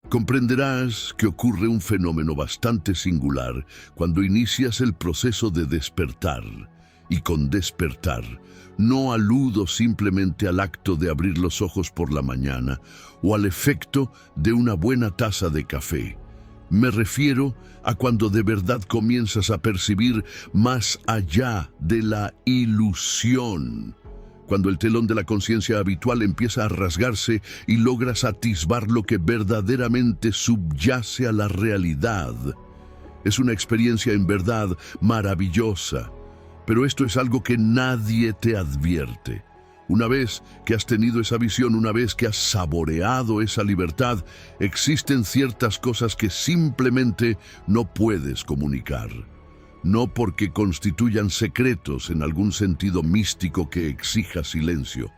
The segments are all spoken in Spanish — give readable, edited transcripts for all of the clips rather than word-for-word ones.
Comprenderás que ocurre un fenómeno bastante singular cuando inicias el proceso de despertar. Y con despertar, no aludo simplemente al acto de abrir los ojos por la mañana o al efecto de una buena taza de café. Me refiero a cuando de verdad comienzas a percibir más allá de la ilusión. Cuando el telón de la conciencia habitual empieza a rasgarse y logras atisbar lo que verdaderamente subyace a la realidad. Es una experiencia en verdad maravillosa, pero esto es algo que nadie te advierte. Una vez que has tenido esa visión, una vez que has saboreado esa libertad, existen ciertas cosas que simplemente no puedes comunicar. No porque constituyan secretos en algún sentido místico que exija silencio,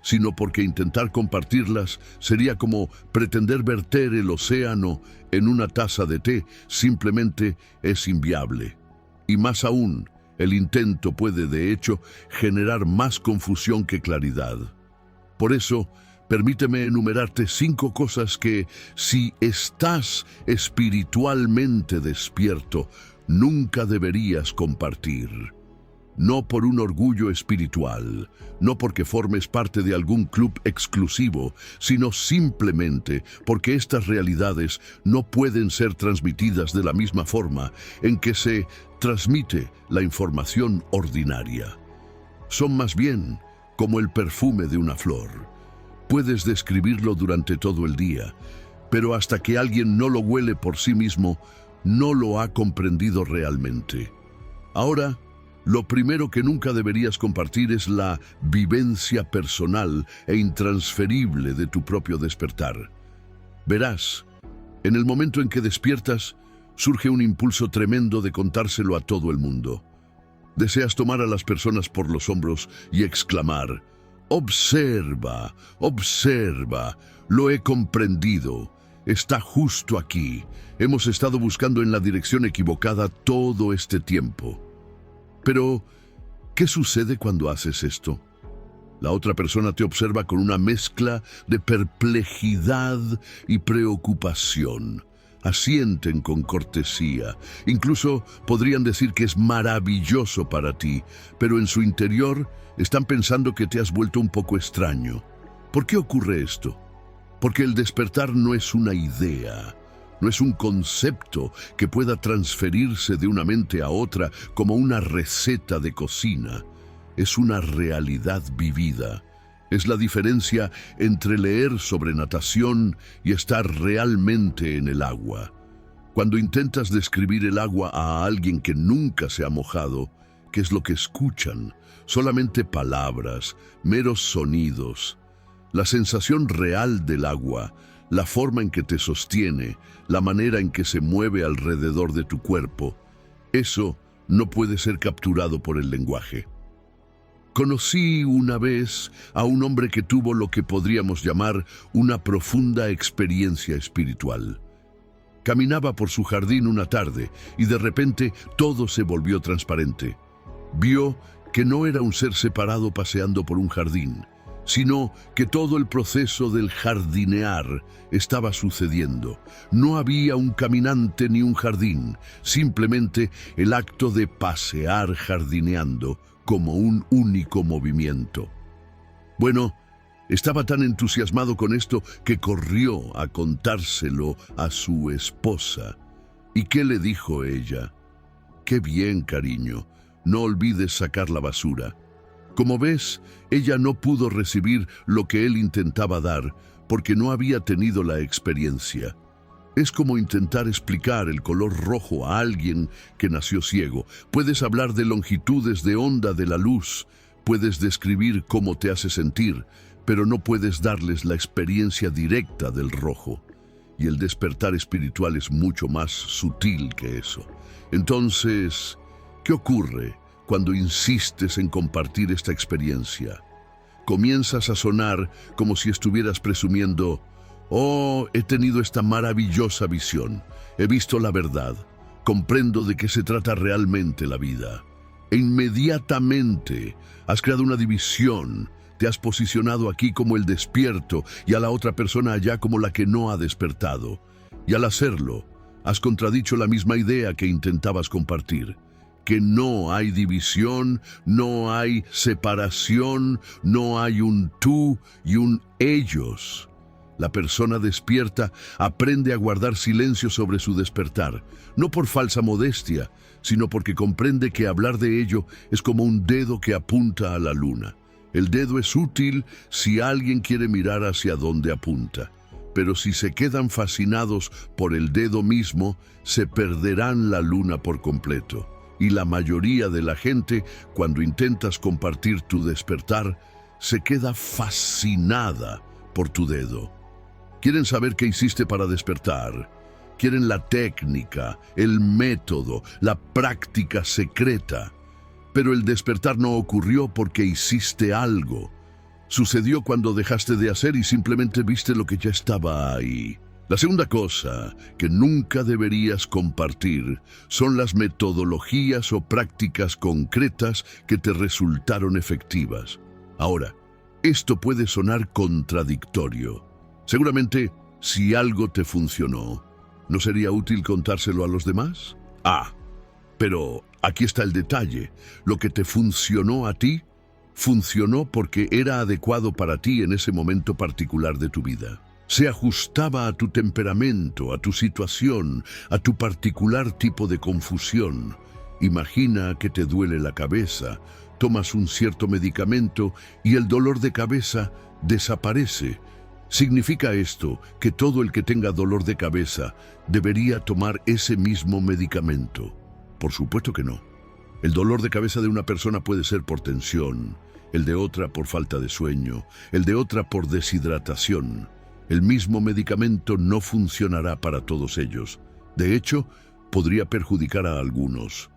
sino porque intentar compartirlas sería como pretender verter el océano en una taza de té. Simplemente es inviable. Y más aún, el intento puede, de hecho, generar más confusión que claridad. Por eso, permíteme enumerarte 5 cosas que, si estás espiritualmente despierto, nunca deberías compartir. No por un orgullo espiritual, no porque formes parte de algún club exclusivo, sino simplemente porque estas realidades no pueden ser transmitidas de la misma forma en que se transmite la información ordinaria. Son más bien como el perfume de una flor. Puedes describirlo durante todo el día, pero hasta que alguien no lo huele por sí mismo, no lo ha comprendido realmente. Ahora, lo primero que nunca deberías compartir es la vivencia personal e intransferible de tu propio despertar. Verás, en el momento en que despiertas, surge un impulso tremendo de contárselo a todo el mundo. Deseas tomar a las personas por los hombros y exclamar: «Observa, observa, lo he comprendido. Está justo aquí. Hemos estado buscando en la dirección equivocada todo este tiempo». Pero, ¿qué sucede cuando haces esto? La otra persona te observa con una mezcla de perplejidad y preocupación. Asienten con cortesía. Incluso podrían decir que es maravilloso para ti, pero en su interior están pensando que te has vuelto un poco extraño. ¿Por qué ocurre esto? Porque el despertar no es una idea. No es un concepto que pueda transferirse de una mente a otra como una receta de cocina. Es una realidad vivida. Es la diferencia entre leer sobre natación y estar realmente en el agua. Cuando intentas describir el agua a alguien que nunca se ha mojado, ¿qué es lo que escuchan? Solamente palabras, meros sonidos. La sensación real del agua, la forma en que te sostiene, la manera en que se mueve alrededor de tu cuerpo, eso no puede ser capturado por el lenguaje. Conocí una vez a un hombre que tuvo lo que podríamos llamar una profunda experiencia espiritual. Caminaba por su jardín una tarde y de repente todo se volvió transparente. Vio que no era un ser separado paseando por un jardín, sino que todo el proceso del jardinear estaba sucediendo. No había un caminante ni un jardín, simplemente el acto de pasear jardineando como un único movimiento. Bueno, estaba tan entusiasmado con esto que corrió a contárselo a su esposa. ¿Y qué le dijo ella? «Qué bien, cariño, no olvides sacar la basura». Como ves, ella no pudo recibir lo que él intentaba dar porque no había tenido la experiencia. Es como intentar explicar el color rojo a alguien que nació ciego. Puedes hablar de longitudes de onda de la luz, puedes describir cómo te hace sentir, pero no puedes darles la experiencia directa del rojo. Y el despertar espiritual es mucho más sutil que eso. Entonces, ¿qué ocurre cuando insistes en compartir esta experiencia? Comienzas a sonar como si estuvieras presumiendo: «Oh, he tenido esta maravillosa visión, he visto la verdad, comprendo de qué se trata realmente la vida». E inmediatamente has creado una división, te has posicionado aquí como el despierto y a la otra persona allá como la que no ha despertado. Y al hacerlo, has contradicho la misma idea que intentabas compartir, que no hay división, no hay separación, no hay un tú y un ellos. La persona despierta aprende a guardar silencio sobre su despertar, no por falsa modestia, sino porque comprende que hablar de ello es como un dedo que apunta a la luna. El dedo es útil si alguien quiere mirar hacia donde apunta, pero si se quedan fascinados por el dedo mismo, se perderán la luna por completo. Y la mayoría de la gente, cuando intentas compartir tu despertar, se queda fascinada por tu dedo. Quieren saber qué hiciste para despertar. Quieren la técnica, el método, la práctica secreta. Pero el despertar no ocurrió porque hiciste algo. Sucedió cuando dejaste de hacer y simplemente viste lo que ya estaba ahí. La segunda cosa que nunca deberías compartir son las metodologías o prácticas concretas que te resultaron efectivas. Ahora, esto puede sonar contradictorio. Seguramente, si algo te funcionó, ¿no sería útil contárselo a los demás? Pero aquí está el detalle. Lo que te funcionó a ti, funcionó porque era adecuado para ti en ese momento particular de tu vida. Se ajustaba a tu temperamento, a tu situación, a tu particular tipo de confusión. Imagina que te duele la cabeza, tomas un cierto medicamento y el dolor de cabeza desaparece. ¿Significa esto que todo el que tenga dolor de cabeza debería tomar ese mismo medicamento? Por supuesto que no. El dolor de cabeza de una persona puede ser por tensión, el de otra por falta de sueño, el de otra por deshidratación. El mismo medicamento no funcionará para todos ellos. De hecho, podría perjudicar a algunos.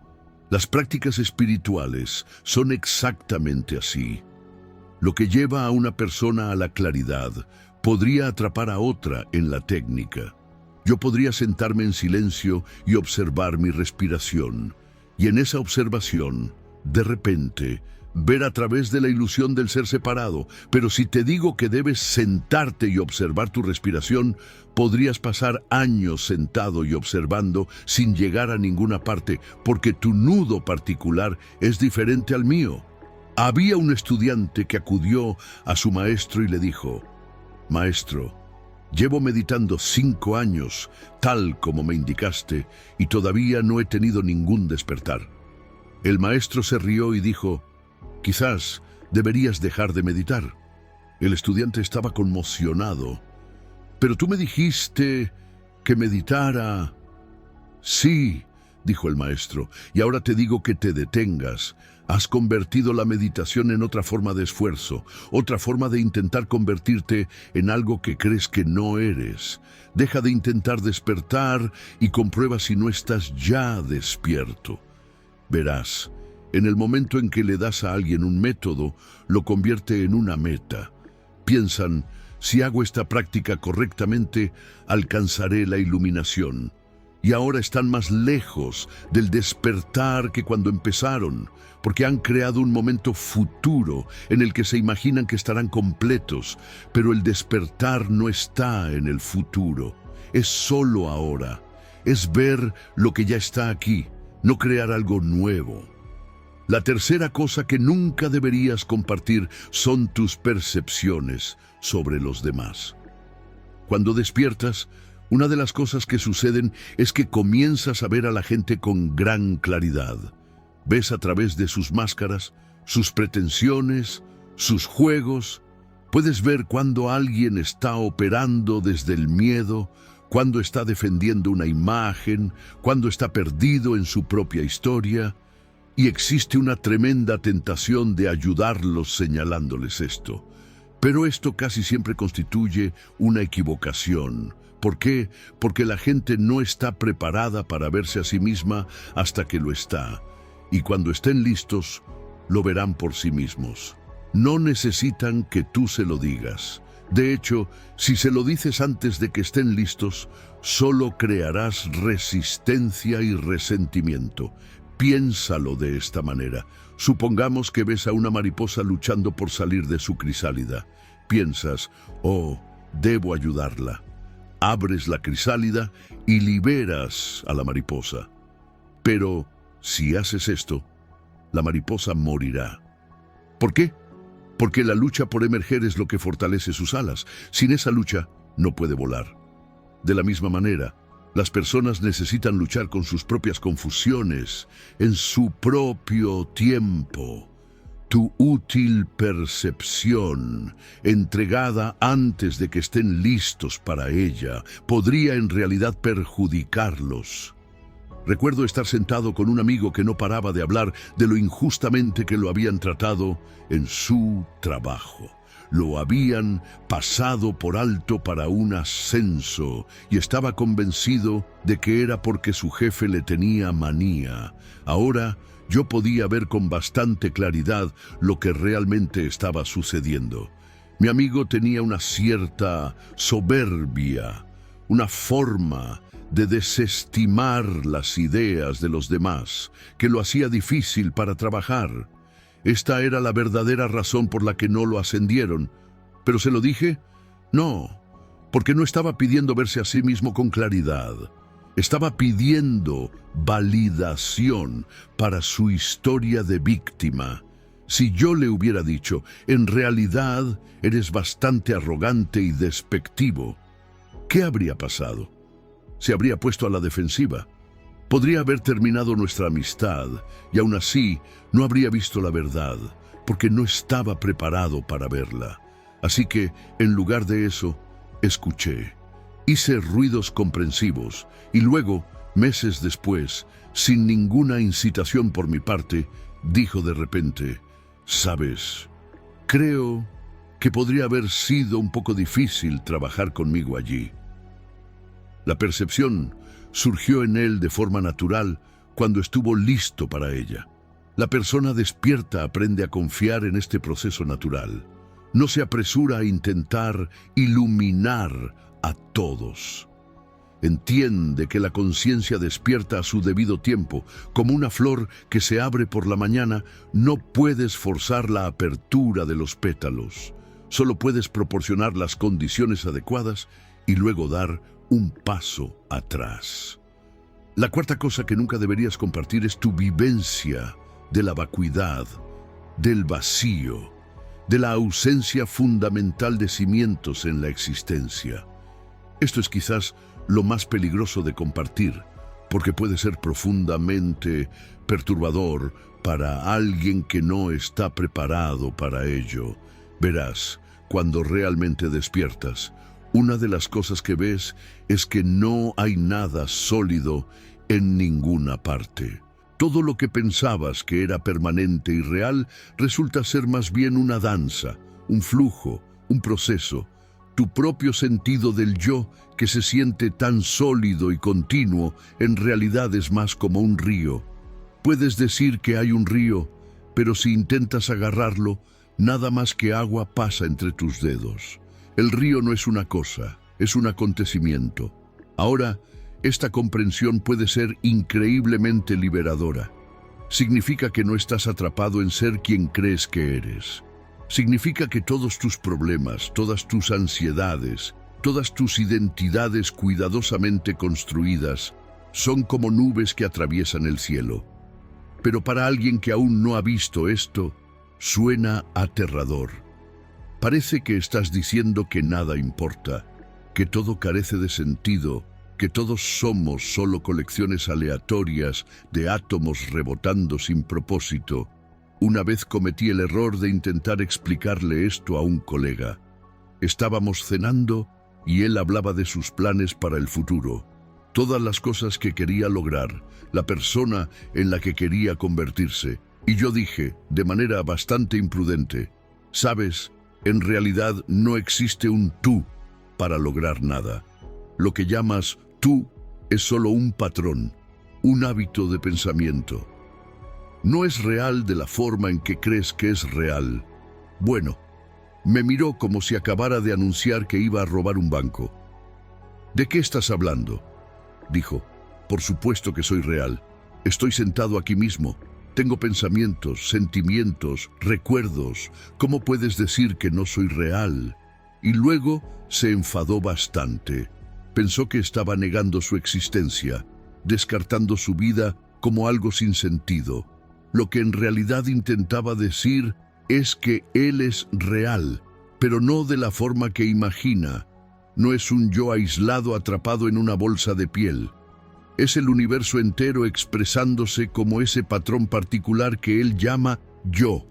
Las prácticas espirituales son exactamente así. Lo que lleva a una persona a la claridad podría atrapar a otra en la técnica. Yo podría sentarme en silencio y observar mi respiración, y en esa observación, de repente, ver a través de la ilusión del ser separado. Pero si te digo que debes sentarte y observar tu respiración, podrías pasar años sentado y observando sin llegar a ninguna parte, porque tu nudo particular es diferente al mío. Había un estudiante que acudió a su maestro y le dijo: «Maestro, llevo meditando 5 años, tal como me indicaste, y todavía no he tenido ningún despertar». El maestro se rió y dijo: «Quizás deberías dejar de meditar». El estudiante estaba conmocionado. «Pero tú me dijiste que meditara». «Sí», dijo el maestro, «y ahora te digo que te detengas. Has convertido la meditación en otra forma de esfuerzo, otra forma de intentar convertirte en algo que crees que no eres. Deja de intentar despertar y comprueba si no estás ya despierto. Verás, en el momento en que le das a alguien un método, lo convierte en una meta. Piensan, si hago esta práctica correctamente, alcanzaré la iluminación. Y ahora están más lejos del despertar que cuando empezaron, porque han creado un momento futuro en el que se imaginan que estarán completos, pero el despertar no está en el futuro, es solo ahora, es ver lo que ya está aquí, no crear algo nuevo. La tercera cosa que nunca deberías compartir son tus percepciones sobre los demás. Cuando despiertas, una de las cosas que suceden es que comienzas a ver a la gente con gran claridad. Ves a través de sus máscaras, sus pretensiones, sus juegos. Puedes ver cuando alguien está operando desde el miedo, cuando está defendiendo una imagen, cuando está perdido en su propia historia. Y existe una tremenda tentación de ayudarlos señalándoles esto. Pero esto casi siempre constituye una equivocación. ¿Por qué? Porque la gente no está preparada para verse a sí misma hasta que lo está. Y cuando estén listos, lo verán por sí mismos. No necesitan que tú se lo digas. De hecho, si se lo dices antes de que estén listos, solo crearás resistencia y resentimiento. Piénsalo de esta manera. Supongamos que ves a una mariposa luchando por salir de su crisálida. Piensas, oh, debo ayudarla. abres la crisálida y liberas a la mariposa. Pero si haces esto, la mariposa morirá. ¿Por qué? Porque la lucha por emerger es lo que fortalece sus alas. Sin esa lucha, no puede volar. De la misma manera, las personas necesitan luchar con sus propias confusiones, en su propio tiempo. Tu útil percepción, entregada antes de que estén listos para ella, podría en realidad perjudicarlos. Recuerdo estar sentado con un amigo que no paraba de hablar de lo injustamente que lo habían tratado en su trabajo. Lo habían pasado por alto para un ascenso y estaba convencido de que era porque su jefe le tenía manía. Ahora yo podía ver con bastante claridad lo que realmente estaba sucediendo. Mi amigo tenía una cierta soberbia, una forma de desestimar las ideas de los demás, que lo hacía difícil para trabajar. Esta era la verdadera razón por la que no lo ascendieron. ¿Pero se lo dije? No, porque no estaba pidiendo verse a sí mismo con claridad. Estaba pidiendo validación para su historia de víctima. Si yo le hubiera dicho, en realidad eres bastante arrogante y despectivo, ¿qué habría pasado? Se habría puesto a la defensiva. Podría haber terminado nuestra amistad y aún así no habría visto la verdad, porque no estaba preparado para verla. Así que, en lugar de eso, escuché. Hice ruidos comprensivos y luego, meses después, sin ninguna incitación por mi parte, dijo de repente, «¿Sabes? Creo que podría haber sido un poco difícil trabajar conmigo allí». La percepción surgió en él de forma natural cuando estuvo listo para ella. La persona despierta aprende a confiar en este proceso natural. No se apresura a intentar iluminar a todos. Entiende que la conciencia despierta a su debido tiempo. Como una flor que se abre por la mañana, no puedes forzar la apertura de los pétalos. Solo puedes proporcionar las condiciones adecuadas y luego dar un paso atrás. La cuarta cosa que nunca deberías compartir es tu vivencia de la vacuidad, del vacío, de la ausencia fundamental de cimientos en la existencia. Esto es quizás lo más peligroso de compartir, porque puede ser profundamente perturbador para alguien que no está preparado para ello. Verás, cuando realmente despiertas, una de las cosas que ves es que no hay nada sólido en ninguna parte. Todo lo que pensabas que era permanente y real resulta ser más bien una danza, un flujo, un proceso. Tu propio sentido del yo, que se siente tan sólido y continuo, en realidad es más como un río. Puedes decir que hay un río, pero si intentas agarrarlo, nada más que agua pasa entre tus dedos. El río no es una cosa, es un acontecimiento. Ahora, esta comprensión puede ser increíblemente liberadora. Significa que no estás atrapado en ser quien crees que eres. Significa que todos tus problemas, todas tus ansiedades, todas tus identidades cuidadosamente construidas son como nubes que atraviesan el cielo. Pero para alguien que aún no ha visto esto, suena aterrador. Parece que estás diciendo que nada importa, que todo carece de sentido, que todos somos solo colecciones aleatorias de átomos rebotando sin propósito. Una vez cometí el error de intentar explicarle esto a un colega. Estábamos cenando y él hablaba de sus planes para el futuro, todas las cosas que quería lograr, la persona en la que quería convertirse. Y yo dije, de manera bastante imprudente, «¿Sabes? En realidad no existe un tú para lograr nada. Lo que llamas tú es solo un patrón, un hábito de pensamiento. No es real de la forma en que crees que es real». Bueno, me miró como si acabara de anunciar que iba a robar un banco. «¿De qué estás hablando?», dijo. «Por supuesto que soy real. Estoy sentado aquí mismo. Tengo pensamientos, sentimientos, recuerdos. ¿Cómo puedes decir que no soy real?». Y luego se enfadó bastante. Pensó que estaba negando su existencia, descartando su vida como algo sin sentido. Lo que en realidad intentaba decir es que él es real, pero no de la forma que imagina. No es un yo aislado atrapado en una bolsa de piel. Es el universo entero expresándose como ese patrón particular que él llama yo.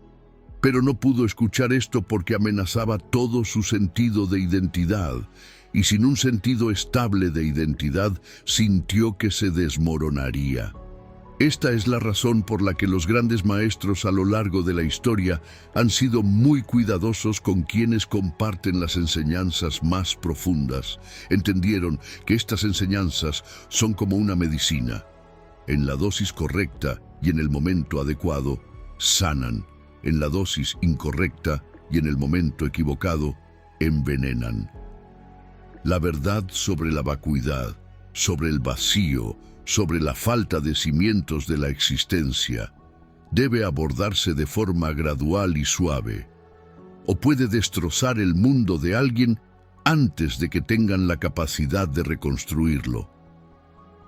Pero no pudo escuchar esto porque amenazaba todo su sentido de identidad, y sin un sentido estable de identidad, sintió que se desmoronaría. Esta es la razón por la que los grandes maestros a lo largo de la historia han sido muy cuidadosos con quienes comparten las enseñanzas más profundas. Entendieron que estas enseñanzas son como una medicina. En la dosis correcta y en el momento adecuado, sanan. En la dosis incorrecta y en el momento equivocado, envenenan. La verdad sobre la vacuidad, sobre el vacío, sobre la falta de cimientos de la existencia, debe abordarse de forma gradual y suave, o puede destrozar el mundo de alguien antes de que tengan la capacidad de reconstruirlo.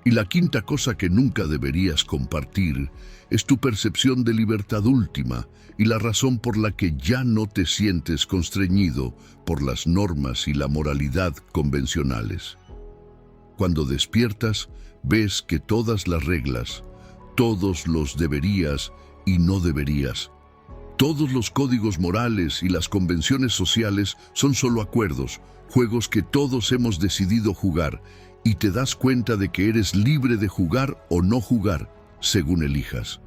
Y la quinta cosa que nunca deberías compartir es tu percepción de libertad última y la razón por la que ya no te sientes constreñido por las normas y la moralidad convencionales. Cuando despiertas, ves que todas las reglas, todos los deberías y no deberías, todos los códigos morales y las convenciones sociales son solo acuerdos, juegos que todos hemos decidido jugar, y te das cuenta de que eres libre de jugar o no jugar, según elijas.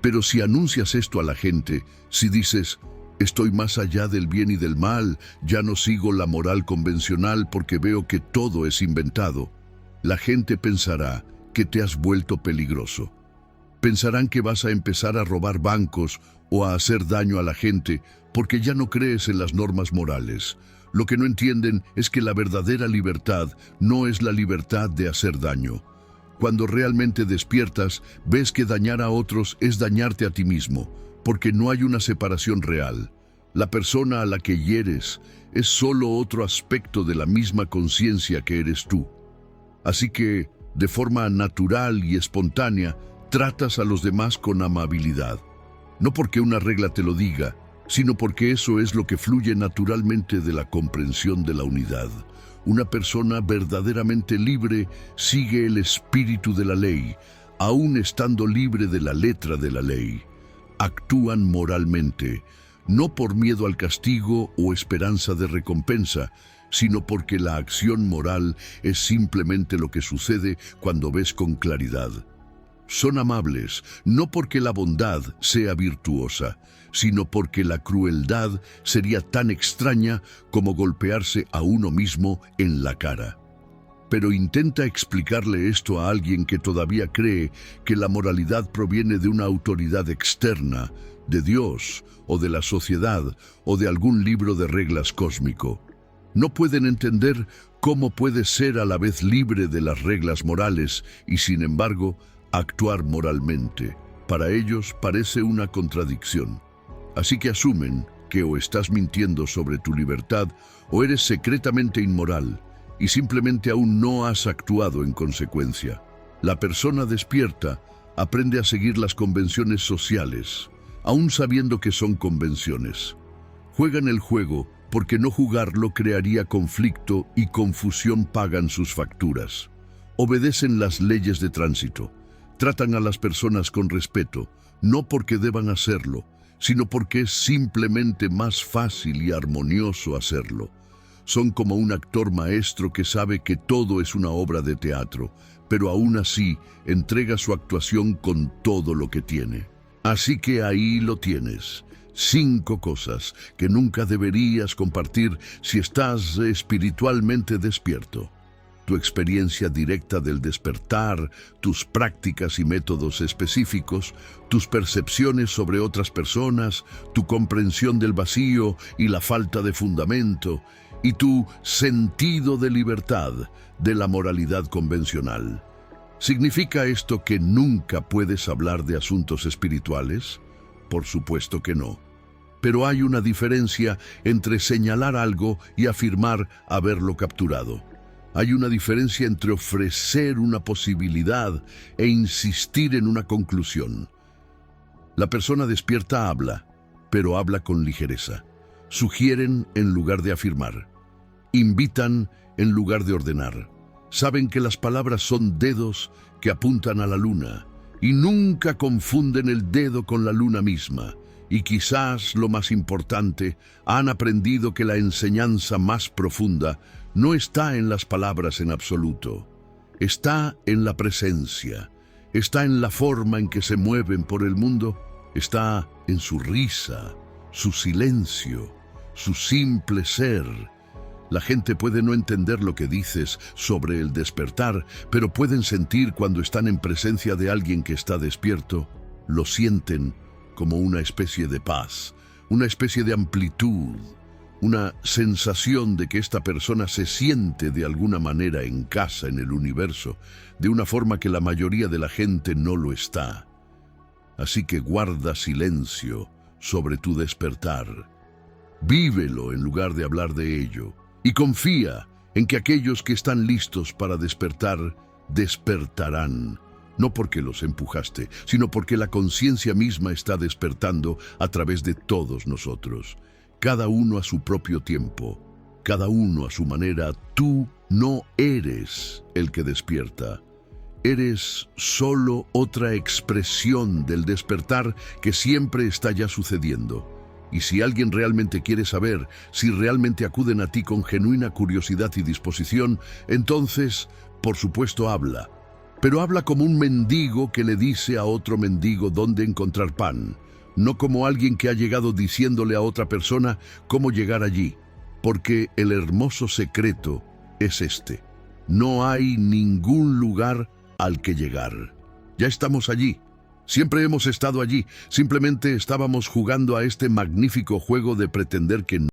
Pero si anuncias esto a la gente, si dices, estoy más allá del bien y del mal, ya no sigo la moral convencional porque veo que todo es inventado, la gente pensará que te has vuelto peligroso. Pensarán que vas a empezar a robar bancos o a hacer daño a la gente porque ya no crees en las normas morales. Lo que no entienden es que la verdadera libertad no es la libertad de hacer daño. Cuando realmente despiertas, ves que dañar a otros es dañarte a ti mismo, porque no hay una separación real. La persona a la que hieres es solo otro aspecto de la misma conciencia que eres tú. Así que, de forma natural y espontánea, tratas a los demás con amabilidad. No porque una regla te lo diga, sino porque eso es lo que fluye naturalmente de la comprensión de la unidad. Una persona verdaderamente libre sigue el espíritu de la ley, aún estando libre de la letra de la ley. Actúan moralmente, no por miedo al castigo o esperanza de recompensa, sino porque la acción moral es simplemente lo que sucede cuando ves con claridad. Son amables, no porque la bondad sea virtuosa, sino porque la crueldad sería tan extraña como golpearse a uno mismo en la cara. Pero intenta explicarle esto a alguien que todavía cree que la moralidad proviene de una autoridad externa, de Dios, o de la sociedad, o de algún libro de reglas cósmico. No pueden entender cómo puede ser a la vez libre de las reglas morales y, sin embargo, actuar moralmente. Para ellos parece una contradicción. Así que asumen que o estás mintiendo sobre tu libertad o eres secretamente inmoral y simplemente aún no has actuado en consecuencia. La persona despierta aprende a seguir las convenciones sociales, aún sabiendo que son convenciones. Juegan el juego porque no jugarlo crearía conflicto y confusión pagan sus facturas. Obedecen las leyes de tránsito. Tratan a las personas con respeto, no porque deban hacerlo, sino porque es simplemente más fácil y armonioso hacerlo. Son como un actor maestro que sabe que todo es una obra de teatro, pero aún así entrega su actuación con todo lo que tiene. Así que ahí lo tienes. 5 cosas que nunca deberías compartir si estás espiritualmente despierto. Tu experiencia directa del despertar, tus prácticas y métodos específicos, tus percepciones sobre otras personas, tu comprensión del vacío y la falta de fundamento, y tu sentido de libertad de la moralidad convencional. ¿Significa esto que nunca puedes hablar de asuntos espirituales? Por supuesto que no. Pero hay una diferencia entre señalar algo y afirmar haberlo capturado. Hay una diferencia entre ofrecer una posibilidad e insistir en una conclusión. La persona despierta habla, pero habla con ligereza. Sugieren en lugar de afirmar. Invitan en lugar de ordenar. Saben que las palabras son dedos que apuntan a la luna y nunca confunden el dedo con la luna misma. Y quizás lo más importante, han aprendido que la enseñanza más profunda no está en las palabras en absoluto. Está en la presencia, está en la forma en que se mueven por el mundo, está en su risa, su silencio, su simple ser. La gente puede no entender lo que dices sobre el despertar, pero pueden sentir cuando están en presencia de alguien que está despierto. Lo sienten como una especie de paz, una especie de amplitud, una sensación de que esta persona se siente de alguna manera en casa en el universo, de una forma que la mayoría de la gente no lo está. Así que guarda silencio sobre tu despertar. Vívelo en lugar de hablar de ello. Y confía en que aquellos que están listos para despertar, despertarán. No porque los empujaste, sino porque la conciencia misma está despertando a través de todos nosotros. Cada uno a su propio tiempo, cada uno a su manera. Tú no eres el que despierta. Eres solo otra expresión del despertar que siempre está ya sucediendo. Y si alguien realmente quiere saber, si realmente acuden a ti con genuina curiosidad y disposición, entonces, por supuesto, habla. Pero habla como un mendigo que le dice a otro mendigo dónde encontrar pan, no como alguien que ha llegado diciéndole a otra persona cómo llegar allí, porque el hermoso secreto es este. No hay ningún lugar al que llegar. Ya estamos allí. Siempre hemos estado allí, simplemente estábamos jugando a este magnífico juego de pretender que